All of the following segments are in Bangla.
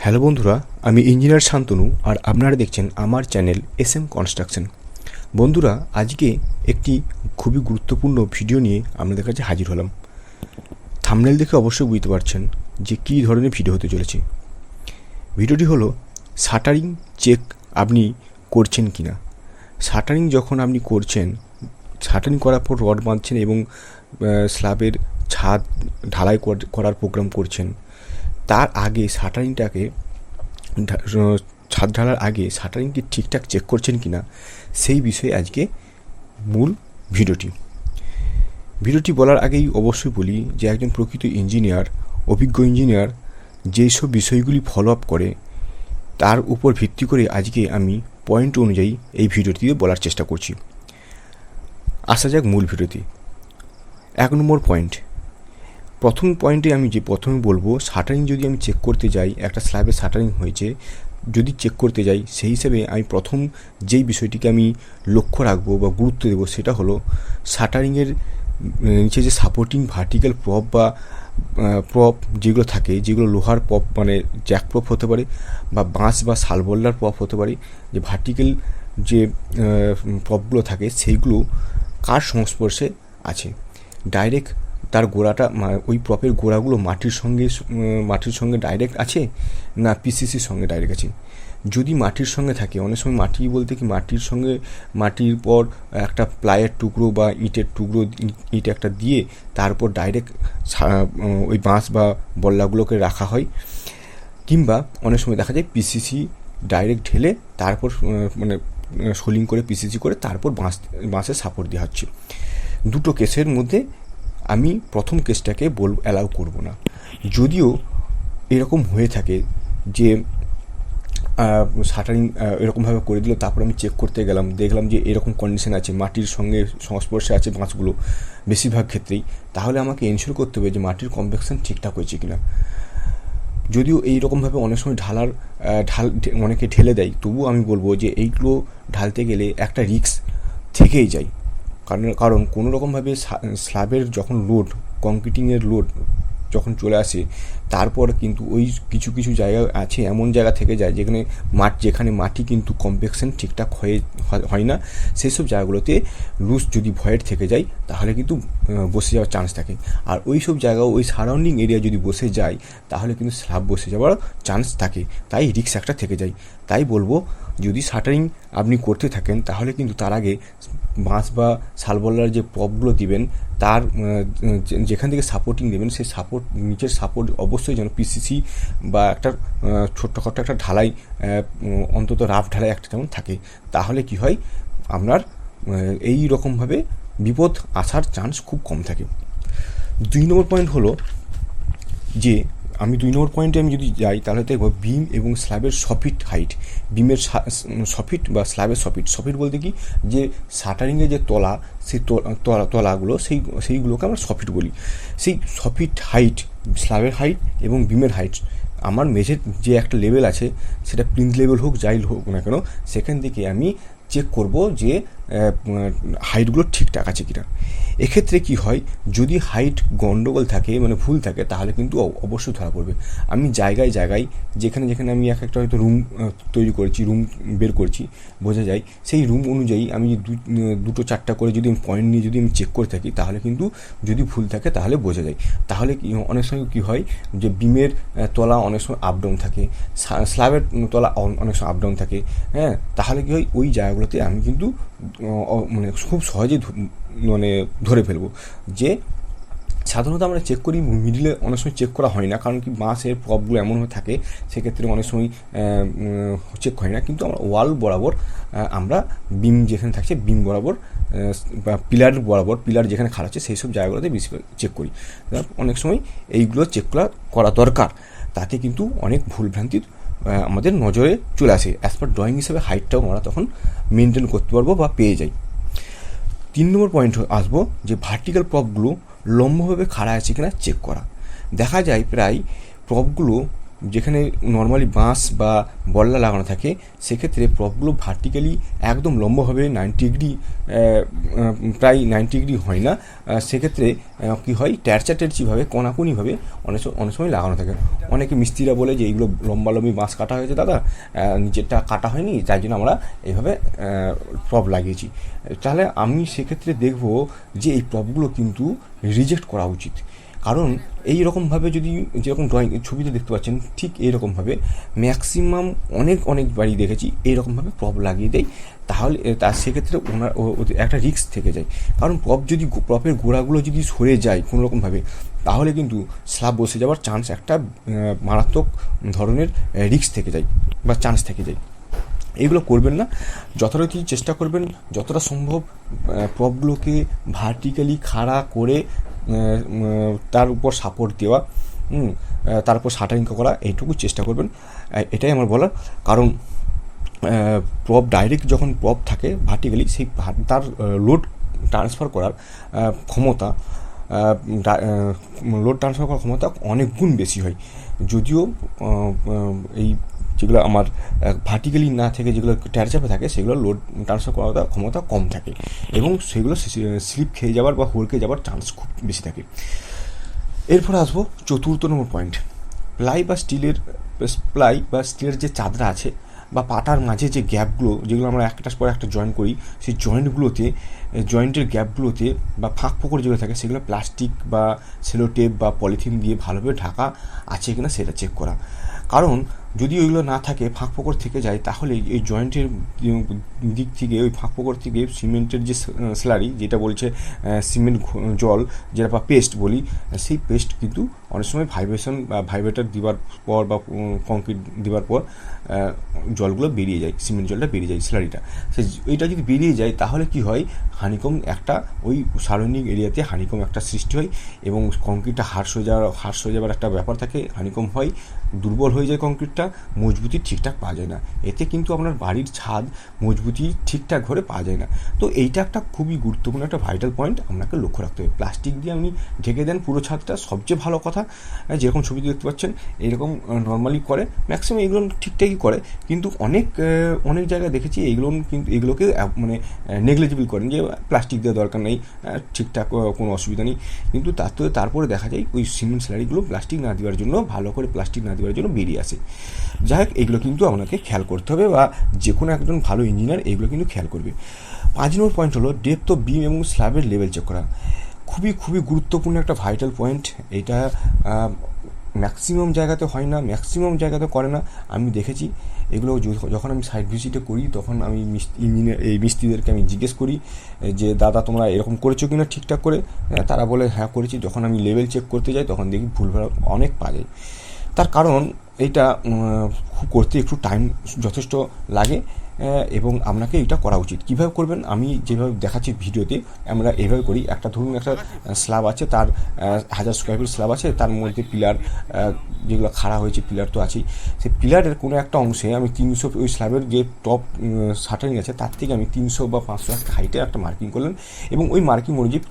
হ্যালো বন্ধুরা, আমি ইঞ্জিনিয়ার শান্তনু আর আপনারা দেখছেন আমার চ্যানেল SM কনস্ট্রাকশন। বন্ধুরা, আজকে একটি খুবই গুরুত্বপূর্ণ ভিডিও নিয়ে আপনাদের কাছে হাজির হলাম। থাম্বনেল দেখে অবশ্যই বুঝতে পারছেন যে কী ধরনের ভিডিও হতে চলেছে। ভিডিওটি হলো শাটারিং চেক আপনি করছেন কি না। শাটারিং যখন আপনি করছেন, শাটারিং করার পর রড বাঁধছেন এবং স্ল্যাবের ছাদ ঢালাই করার প্রোগ্রাম করছেন, তার আগে শাটারিংটাকে ছাদ ঢালার আগে শাটারিংকে ঠিকঠাক চেক করছেন কি না সেই বিষয়ে আজকে মূল ভিডিওটি বলার আগেই অবশ্যই বলি যে একজন প্রকৃত ইঞ্জিনিয়ার, অভিজ্ঞ ইঞ্জিনিয়ার যেসব বিষয়গুলি ফলো আপ করে তার উপর ভিত্তি করে আজকে আমি পয়েন্ট অনুযায়ী এই ভিডিওটিতে বলার চেষ্টা করছি। আসা যাক মূল ভিডিওতে। 1 নম্বর পয়েন্ট। প্রথম পয়েন্টে আমি যে প্রথমে বলবো, শাটারিং যদি আমি চেক করতে যাই, একটা স্ল্যাবে শাটারিং হয়েছে যদি চেক করতে যাই, সেই হিসেবে আমি প্রথম যেই বিষয়টিকে আমি লক্ষ্য রাখবো বা গুরুত্ব দেবো সেটা হলো শাটারিংয়ের নিচে যে সাপোর্টিং ভার্টিক্যাল প্রপ বা প্রপ যেগুলো থাকে, যেগুলো লোহার প্রপ মানে জ্যাক প্রপ হতে পারে বা বাঁশ বা শালবোল্ডার প্রপ হতে পারে, যে ভার্টিক্যাল যে প্রপগুলো থাকে সেইগুলো কার সংস্পর্শে আছে। ডাইরেক্ট তার গোড়াটা, ওই প্রপের গোড়াগুলো মাটির সঙ্গে ডাইরেক্ট আছে না পিসিসির সঙ্গে ডাইরেক্ট আছে। যদি মাটির সঙ্গে থাকে, অনেক সময় মাটি বলতে কি মাটির পর একটা প্লাইয়ের টুকরো বা ইট একটা দিয়ে তারপর ডাইরেক্ট ওই বাঁশ বা বল্লাগুলোকে রাখা হয়, কিংবা অনেক সময় দেখা যায় পিসিসি ডাইরেক্ট ঢেলে তারপর সোলিং করে পিসিসি করে তারপর বাঁশের সাপোর্ট দেওয়া হচ্ছে। দুটো কেসের মধ্যে আমি প্রথম কেসটাকে অ্যালাউ করব না। যদিও এরকম হয়ে থাকে যে শাটারিং এরকমভাবে করে দিল, তারপর আমি চেক করতে গেলাম, দেখলাম যে এরকম কন্ডিশন আছে, মাটির সঙ্গে সংস্পর্শে আছে বাঁশগুলো বেশিরভাগ ক্ষেত্রেই, তাহলে আমাকে এনশিওর করতে হবে যে মাটির কম্প্যাকশন ঠিকঠাক হয়েছে কিনা। যদিও এইরকমভাবে অনেক সময় অনেকে ঢেলে দেয়, তবুও আমি বলবো যে এইগুলো ঢালতে গেলে একটা রিস্ক থেকেই যায়। কারণ কোনো রকমভাবে স্ল্যাবের যখন লোড, কংক্রিটিংয়ের লোড যখন চলে আসে, তারপর কিন্তু ওই কিছু জায়গা আছে, এমন জায়গা থেকে যায় যেখানে মাটি কিন্তু কম্প্যাকশন ঠিকঠাক হয় না, সেই সব জায়গাগুলোতে লুজ যদি ভয়েড থেকে যায় তাহলে কিন্তু বসে যাওয়ার চান্স থাকে। আর ওই সব জায়গা, ওই সারাউন্ডিং এরিয়া যদি বসে যায় তাহলে কিন্তু স্ল্যাব বসে যাওয়ার চান্স থাকে, তাই রিস্ক একটা থেকে যায়। তাই বলবো, যদি শাটারিং আপনি করতে থাকেন তাহলে কিন্তু তার আগে বাঁশ বা শালবোল্ডার যে প্রপগুলো দিবেন, তার যেখান থেকে সাপোর্টিং দেবেন সেই নিচের সাপোর্ট অবশ্যই যেন পিসিসি বা একটা ছোট্টখাটো একটা ঢালাই, অন্তত রাফ ঢালাই একটা যেমন থাকে, তাহলে কি হয়, আপনার এই রকমভাবে বিপদ আসার চান্স খুব কম থাকে। 2 নম্বর পয়েন্ট হলো যে আমি 2 নম্বর পয়েন্টে আমি যদি যাই তাহলে দেখব বিম এবং স্ল্যাবের সফিট হাইট। বিমের সফিট বা স্ল্যাবের সফিট বলতে কি, যে শাটারিংয়ের যে তলা, সেই তলাগুলো সেইগুলোকে আমরা সফিট বলি। সেই সফিট হাইট, স্ল্যাবের হাইট এবং বিমের হাইট, আমার মেঝের যে একটা লেভেল আছে, সেটা প্লিন্থ লেভেল হোক যাই হোক না কেন, সেখান থেকে আমি চেক করব যে হাইটগুলো ঠিকঠাক আছে কিনা। এক্ষেত্রে কি হয়, যদি হাইট গন্ডগোল থাকে, ভুল থাকে, তাহলে কিন্তু অবশ্যই ধরা পড়বে। আমি জায়গায় যেখানে আমি একটা হয়তো রুম তৈরি করেছি, রুম বের করছি, বোঝা যায় সেই রুম অনুযায়ী আমি 2-4টা করে যদি আমি পয়েন্ট নিয়ে যদি আমি চেক করে থাকি, তাহলে কিন্তু যদি ভুল থাকে তাহলে বোঝা যায়। তাহলে অনেক সময় কী হয়, যে বিমের তলা অনেক সময় আপ ডাউন থাকে, স্ল্যাবের তলা অনেক সময় আপ ডাউন থাকে, হ্যাঁ, তাহলে কী হয়, ওই জায়গাগুলোতে আমি কিন্তু খুব সহজেই ধরে ফেলবো। যে সাধারণত আমরা চেক করি মিডিলে, অনেক সময় চেক করা হয় না, কারণ কি বাঁশের প্রপগুলো এমনভাবে থাকে, সেক্ষেত্রে অনেক সময় চেক হয় না। কিন্তু আমরা ওয়াল বরাবর, আমরা বিম যেখানে থাকছে বিম বরাবর বা পিলার যেখানে খাড়া আছে সেই সব জায়গাগুলোতে বেশি চেক করি। অনেক সময় এইগুলো চেক করা দরকার, তাতে কিন্তু অনেক ভুলভ্রান্তি আমাদের নজরে চলে আসে। অ্যাজ পার ড্রয়িং হিসেবে হাইটটাও আমরা তখন মেনটেন করতে পারবো বা পেয়ে যাই। 3 নম্বর পয়েন্ট আসবো যে ভার্টিক্যাল প্রপগুলো লম্বভাবে খাড়া আছে কিনা চেক করা। দেখা যায় প্রায় প্রপগুলো যেখানে নর্মালি বাঁশ বা বল্লা লাগানো থাকে সেক্ষেত্রে প্রপগুলো ভার্টিক্যালি একদম লম্বভাবে 90 ডিগ্রি, প্রায় 90 ডিগ্রি হয় না, সেক্ষেত্রে কী হয় ট্যারচিভাবে কোনাকুনিভাবে অনেক সময় লাগানো থাকে। অনেকে মিস্ত্রিরা বলে যে এইগুলো লম্বালম্বি বাঁশ কাটা হয়েছে দাদা, নিচেরটা কাটা হয়নি, তাই জন্য আমরা এইভাবে প্রপ লাগিয়েছি। তাহলে আমি সেক্ষেত্রে দেখব যে এই প্রপগুলো কিন্তু রিজেক্ট করা উচিত। কারণ এই রকমভাবে যদি যেরকম ড্রয়িং ছবিতে দেখতে পাচ্ছেন ঠিক এইরকমভাবে ম্যাক্সিমাম অনেক বাড়ি দেখেছি এইরকমভাবে প্রপ লাগিয়ে দেয়। তাহলে তার সেক্ষেত্রে একটা রিস্ক থেকে যায়। কারণ প্রপের গোড়াগুলো যদি সরে যায় কোনো রকমভাবে, তাহলে কিন্তু স্ল্যাব বসে যাওয়ার চান্স একটা মারাত্মক ধরনের রিস্ক থেকে যায় বা চান্স থেকে যায়। এইগুলো করবেন না, যথারীতি চেষ্টা করবেন যতটা সম্ভব প্রপগুলোকে ভার্টিক্যালি খাড়া করে তার উপর সাপোর্ট দেওয়া, তার উপর শাটারিং করা, এইটুকু চেষ্টা করবেন। এটাই আমার বলার। কারণ প্রপ ডাইরেক্ট যখন প্রপ থাকে ভার্টিক্যালি, সেই তার লোড ট্রান্সফার করার ক্ষমতা অনেক গুণ বেশি হয়। যদিও এই যেগুলো আমার ভার্টিক্যালি না থেকে যেগুলো ট্যারচাপে থাকে সেগুলো লোড ট্রান্সফার করার ক্ষমতা কম থাকে এবং সেগুলো স্লিপ খেয়ে যাওয়ার বা হড়কে যাওয়ার চান্স খুব বেশি থাকে। এরপর আসবো 4 নম্বর পয়েন্ট, প্লাই বা স্টিলের যে চাদরা আছে বা পাটার মাঝে যে গ্যাপগুলো, যেগুলো আমরা একটার পর একটা জয়েন্ট করি, সেই জয়েন্টের গ্যাপগুলোতে বা ফাঁক ফোকর যেগুলো থাকে সেগুলো প্লাস্টিক বা সেলো টেপ বা পলিথিন দিয়ে ভালোভাবে ঢাকা আছে কিনা সেটা চেক করা। কারণ যদি ওইগুলো না থাকে, ফাঁক ফোকর থেকে যায়, তাহলে এই জয়েন্টের দিক থেকে ওই ফাঁক ফোকর থেকে সিমেন্টের যে স্লারি, যেটা বলছে সিমেন্ট জল যেটা বা পেস্ট বলি, সেই পেস্ট কিন্তু অনেক সময় ভাইব্রেটার দেওয়ার পর বা কংক্রিট দেওয়ার পর জলগুলো বেরিয়ে যায়, সিমেন্ট জলটা বেরিয়ে যায়, স্লারিটা। এইটা যদি বেরিয়ে যায় তাহলে কি হয়, হানিকম একটা ওই সারাউন্ডিং এরিয়াতে হানিকম একটা সৃষ্টি হয় এবং কংক্রিটটা হার্শ হয়ে যাওয়ার একটা ব্যাপার থাকে। হানিকম হয়, দুর্বল হয়ে যায় কংক্রিটটা, মজবুতি ঠিকঠাক পাওয়া যায় না। এতে কিন্তু আপনার বাড়ির ছাদ মজবুতি ঠিকঠাক ঘরে পাওয়া যায় না। তো এইটা একটা খুবই গুরুত্বপূর্ণ একটা ভাইটাল পয়েন্ট আপনাকে লক্ষ্য রাখতে হবে। প্লাস্টিক দিয়ে আপনি ঢেকে দেন পুরো ছাদটা, সবচেয়ে ভালো কথা। যেরকম ছবিতে দেখতে পাচ্ছেন এইরকম নর্মালি করে, ম্যাক্সিমাম এগুলো ঠিকঠাকই করে, কিন্তু অনেক জায়গায় দেখেছি এগুলোকে মানে নেগলিজিবল করেন যে প্লাস্টিক দেওয়ার দরকার নেই, ঠিকঠাক কোনো অসুবিধা নেই। কিন্তু তারপরে দেখা যায় ওই সিমেন্ট স্লারিগুলো প্লাস্টিক না দেওয়ার জন্য, ভালো করে প্লাস্টিক না দেওয়ার জন্য বেরিয়ে আসে। যাই হোক, এগুলো কিন্তু আপনাকে খেয়াল করতে হবে বা যে কোনো একজন ভালো ইঞ্জিনিয়ার এগুলো কিন্তু খেয়াল করবে। 5 নম্বর পয়েন্ট হলো ডেপথ অফ বিম এবং স্ল্যাবের লেভেল চেক করা। খুবই গুরুত্বপূর্ণ একটা ভাইটাল পয়েন্ট। এটা ম্যাক্সিমাম জায়গাতে হয় না, ম্যাক্সিমাম জায়গাতে করে না। আমি দেখেছি এগুলো যখন আমি সাইট ভিজিটে করি, তখন আমি মিস্ত্রিদেরকে আমি জিজ্ঞেস করি যে দাদা তোমরা এরকম করেছো কিনা ঠিকঠাক করে। তারা বলে হ্যাঁ করেছি। যখন আমি লেভেল চেক করতে যাই তখন দেখি ভুলভাল অনেক পাওয়া যায়। তার কারণ এইটা করতে একটু টাইম যথেষ্ট লাগে এবং আপনাকে এটা করা উচিত। কীভাবে করবেন আমি যেভাবে দেখাচ্ছি ভিডিওতে, আমরা এভাবে করি। ধরুন একটা স্ল্যাব আছে, তার 1000 স্কোয়ার ফিট স্ল্যাব আছে, তার মধ্যে পিলার যেগুলো খাড়া হয়েছে, পিলার তো আছেই, সেই পিলারের কোনো একটা অংশে আমি 300, ওই স্ল্যাবের যে টপ শাটারিং আছে তার থেকে আমি 300 বা 500 একটা হাইটে একটা মার্কিং করলেন এবং ওই মার্কিং অনুযায়ী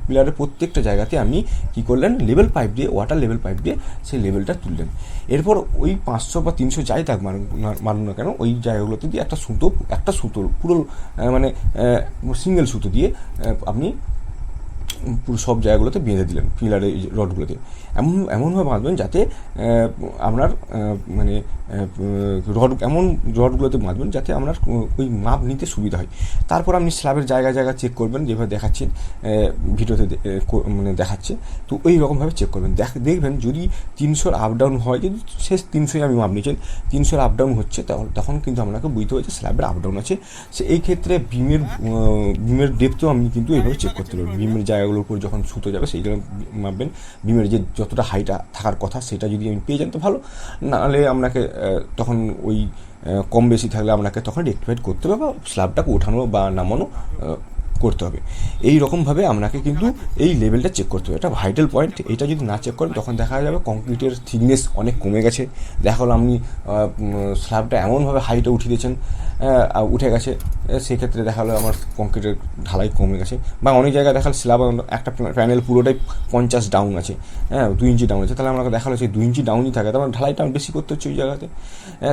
পিলারের প্রত্যেকটা জায়গাতে আমি কী করলেন, লেভেল পাইপ দিয়ে, ওয়াটার লেভেল পাইপ দিয়ে সেই লেভেলটা তুললেন। এরপর ওই 500 বা 300 যাই থাক মারুন না কেন, ওই জায়গাগুলোতে দিয়ে একটা সুতো পুরো মানে সিঙ্গেল সুতো দিয়ে আপনি পুরো সব জায়গাগুলোতে বেঁধে দিলেন, পিলারের রডগুলোতে। এমনভাবে বাঁধবেন যাতে আপনার মানে এমন রডগুলোতে বাঁধবেন যাতে আপনার ওই মাপ নিতে সুবিধা হয়। তারপর আপনি স্ল্যাবের জায়গা চেক করবেন, যেভাবে দেখাচ্ছেন ভিডিওতে মানে দেখাচ্ছে, তো ওই রকমভাবে চেক করবেন। দেখবেন যদি 300 আপ ডাউন হয়, যদি শেষ 300 আমি মাপ নিয়েছেন, 300 আপ ডাউন হচ্ছে, তখন কিন্তু আপনাকে বুঝতে হবে যে স্ল্যাবের আপ ডাউন আছে। এই ক্ষেত্রে বিমের ডেপথও আপনি কিন্তু এইভাবে চেক করতে পারবেন। বিমের জায়গাগুলোর উপর যখন সুতো যাবে সেইগুলো মাপবেন, বিমের যে যতটা হাইট থাকার কথা সেটা যদি আমি পেয়ে যান তো ভালো, নাহলে আপনাকে তখন ওই কম বেশি থাকলে আপনাকে তখন রেক্টিফাইড করতে হবে বা স্ল্যাবটাকে ওঠানো বা নামানো করতে হবে। এই রকমভাবে আপনাকে কিন্তু এই লেভেলটা চেক করতে হবে। এটা ভাইটাল পয়েন্ট। এটা যদি না চেক করেন তখন দেখা যাবে কংক্রিটের থিকনেস অনেক কমে গেছে। দেখা হলো আপনি স্ল্যাবটা এমনভাবে হাইটে উঠিয়ে দিয়েছেন, উঠে গেছে, সেক্ষেত্রে দেখা হলো আমার কংক্রিটের ঢালাই কমে গেছে। বা অনেক জায়গায় দেখা হলো স্ল্যাব একটা প্যানেল পুরোটাই 50 ডাউন আছে, 2 ইঞ্চি ডাউন আছে, তাহলে আমাকে দেখা হলো সেই 2 ইঞ্চি ডাউনই থাকে, তারপর ঢালাইটা বেশি করতে হচ্ছে ওই জায়গাতে।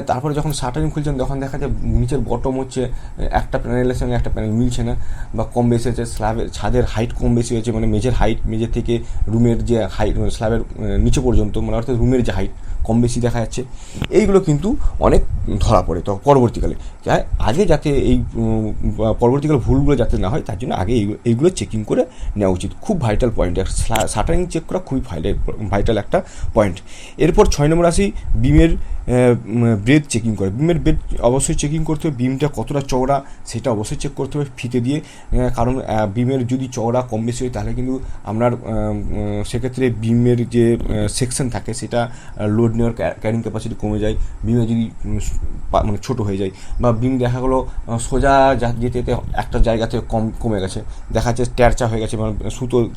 তারপরে যখন শাটারিং খুলছেন তখন দেখা যায় নিচের বটম হচ্ছে একটা প্যানেলের সঙ্গে একটা প্যানেল মিলছে না, বা কম বেশি হচ্ছে, স্ল্যাবের ছাদের হাইট কম বেশি হয়েছে, মানে মেঝের হাইট, মেঝে থেকে রুমের যে হাইট, স্ল্যাবের নিচে পর্যন্ত, মানে অর্থাৎ রুমের যে হাইট কম বেশি দেখা যাচ্ছে। এইগুলো কিন্তু অনেক ধরা পড়ে তো পরবর্তীকালে। আগে যাতে এই পরবর্তীকালে ভুলগুলো যাতে না হয় তার জন্য আগে এইগুলো চেকিং করে নেওয়া উচিত। খুব ভাইটাল পয়েন্ট, শাটারিং চেক করা খুবই ভাইটাল একটা পয়েন্ট। এরপর 6 নম্বর আসি বিমের ব্রেথ চেকিং করে। বিমের ব্রেথ অবশ্যই চেকিং করতে হবে, বিমটা কতটা চওড়া সেটা অবশ্যই চেক করতে হবে ফিতে দিয়ে, কারণ বিমের যদি চওড়া কম বেশি হয় তাহলে কিন্তু আপনার সেক্ষেত্রে বিমের যে সেকশন থাকে সেটা লোড নেওয়ার ক্যারিং ক্যাপাসিটি কমে যায়, বিমে যদি মানে ছোটো হয়ে যায়, বা বিম দেখা গেলো সোজা যেতে যেতে একটা জায়গাতে কমে গেছে, দেখা যাচ্ছে ট্যারচা হয়ে গেছে, মানে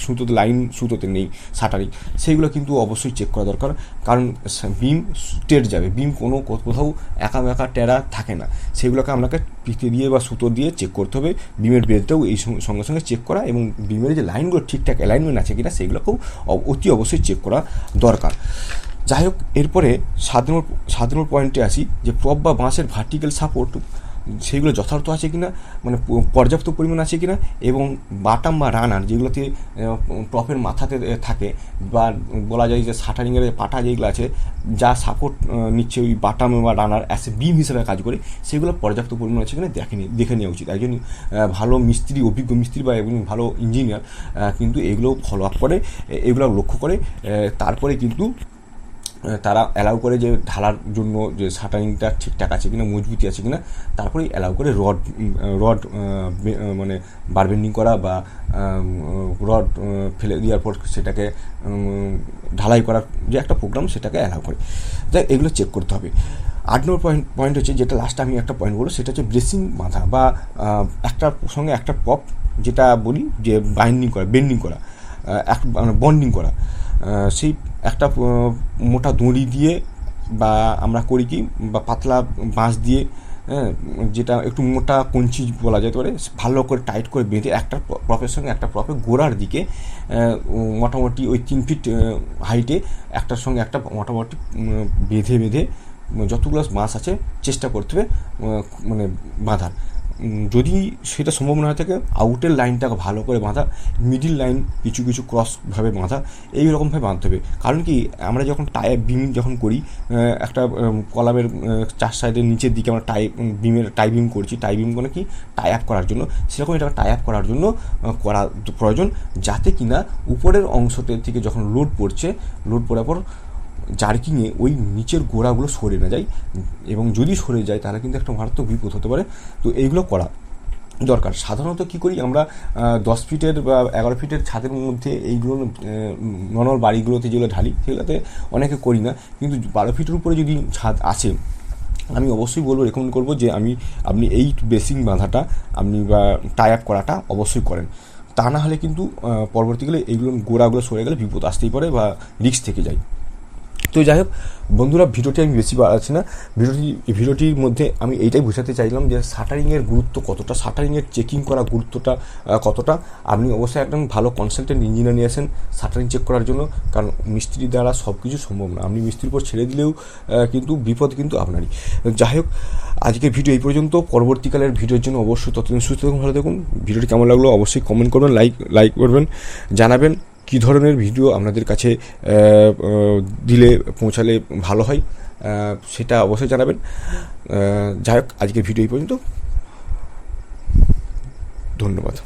সুতোতে লাইন সুতোতে নেই শাটারিং, সেইগুলো কিন্তু অবশ্যই চেক করা দরকার, কারণ বিম স্ট্রেট যাবে, বিম কোথাও একা টেরা থাকে না, সেগুলোকে আপনাকে পিতে দিয়ে বা সুতো দিয়ে চেক করতে হবে। বিমের ব্রেথটাও এই সঙ্গে সঙ্গে চেক করা, এবং বিমের যে লাইনগুলো ঠিকঠাক অ্যালাইনমেন্ট আছে কিনা সেগুলোকেও অতি অবশ্যই চেক করা দরকার। যাই হোক, এরপরে 7 নম্বর পয়েন্টে আসি যে প্রপ বা বাঁশের ভার্টিক্যাল সাপোর্ট সেইগুলো যথার্থ আছে কিনা, মানে পর্যাপ্ত পরিমাণ আছে কিনা, এবং বাটাম বা রানার যেগুলোতে প্রপের মাথাতে থাকে, বা বলা যায় যে শাটারিংয়ের পাটা যেগুলো আছে যা সাপোর্ট নিচ্ছে ওই বাটাম বা রানার অ্যাস এ বিম হিসেবে কাজ করে, সেগুলো পর্যাপ্ত পরিমাণ আছে কিনা দেখে নেওয়া উচিত। একজন ভালো মিস্ত্রি, অভিজ্ঞ মিস্ত্রি বা একজন ভালো ইঞ্জিনিয়ার কিন্তু এগুলো ফলো আপ করে, এগুলো লক্ষ্য করে, তারপরে কিন্তু তারা অ্যালাউ করে যে ঢালার জন্য যে শাটারিংটা ঠিকঠাক আছে কিনা, মজবুতি আছে কিনা, তারপরেই অ্যালাউ করে রড মানে বারবেন্ডিং করা, বা রড ফেলে দেওয়ার পর সেটাকে ঢালাই করার যে একটা প্রোগ্রাম সেটাকে অ্যালাউ করে। তাই এগুলো চেক করতে হবে। 8 নম্বর পয়েন্ট হচ্ছে, যেটা লাস্ট আমি একটা পয়েন্ট বলবো, সেটা হচ্ছে ব্রেসিং বাঁধা, বা একটার সঙ্গে একটা প্রপ, যেটা বলি যে বেন্ডিং করা, মানে বন্ডিং করা, সেই একটা মোটা দড়ি দিয়ে, বা আমরা করি কি, বা পাতলা বাঁশ দিয়ে, যেটা একটু মোটা কঞ্চি বলা যেতে পারে, ভালো করে টাইট করে বেঁধে একটা প্রপের সঙ্গে একটা প্রপের গোড়ার দিকে মোটামুটি ওই 3 ফিট হাইটে একটার সঙ্গে একটা মোটামুটি বেঁধে যতগুলো বাঁশ আছে চেষ্টা করতে হবে মানে বাঁধার। যদি সেটা সম্ভব না হয়ে থাকে, আউটের লাইনটাকে ভালো করে বাঁধা, মিডিল লাইন কিছু ক্রসভাবে বাঁধা, এইরকমভাবে বাঁধতে হবে। কারণ কি, আমরা যখন বিম যখন করি, একটা কলামের 4 সাইডের নিচের দিকে আমরা টাই বিম করছি, টাই বিম মানে কি, টাই আপ করার জন্য, সেরকম এটা টাই আপ করার জন্য করা প্রয়োজন, যাতে কিনা উপরের অংশতে থেকে যখন লোড পড়ার পর জার্কিংয়ে ওই নিচের গোড়াগুলো সরে না যায়, এবং যদি সরে যায় তাহলে কিন্তু একটা মারাত্মক বিপদ হতে পারে। তো এইগুলো করা দরকার। সাধারণত কী করি আমরা, 10 ফিটের বা 11 ফিটের ছাদের মধ্যে এইগুলো নর্মাল বাড়িগুলোতে যেগুলো ঢালি সেগুলোতে অনেকে করি না, কিন্তু 12 ফিটের উপরে যদি ছাদ আছে, আমি অবশ্যই রেকমেন্ড করবো যে আপনি এই বেসিং বাঁধাটা আপনি বা টাই আপ করাটা অবশ্যই করেন। তা না হলে কিন্তু পরবর্তীকালে এইগুলো গোড়াগুলো সরে গেলে বিপদ আসতেই পারে, বা রিস্ক থেকে যায়। তো যাই হোক বন্ধুরা, ভিডিওটি আমি বেশি বাড়াচ্ছি না। ভিডিওটির মধ্যে আমি এইটাই বোঝাতে চাইলাম যে শাটারিংয়ের গুরুত্ব কতটা, শাটারিংয়ের চেকিং করা গুরুত্বটা কতটা। আপনি অবশ্যই একদম ভালো কনসালটেন্ট ইঞ্জিনিয়ার নিয়ে আসেন শাটারিং চেক করার জন্য, কারণ মিস্ত্রি দ্বারা সব কিছু সম্ভব না। আপনি মিস্ত্রির উপর ছেড়ে দিলেও কিন্তু বিপদ কিন্তু আপনারই। যাই হোক, আজকের ভিডিও এই পর্যন্ত। পরবর্তীকালের ভিডিওর জন্য অবশ্যই ততদিন সুস্থ থাকুন, ভালো থাকুন। ভিডিওটি কেমন লাগলো অবশ্যই কমেন্ট করবেন, লাইক করবেন, জানাবেন কী ধরনের ভিডিও আপনাদের কাছে দিলে পৌঁছালে ভালো হয়, সেটা অবশ্যই জানাবেন। যাই হোক, আজকের ভিডিও এই পর্যন্ত। ধন্যবাদ।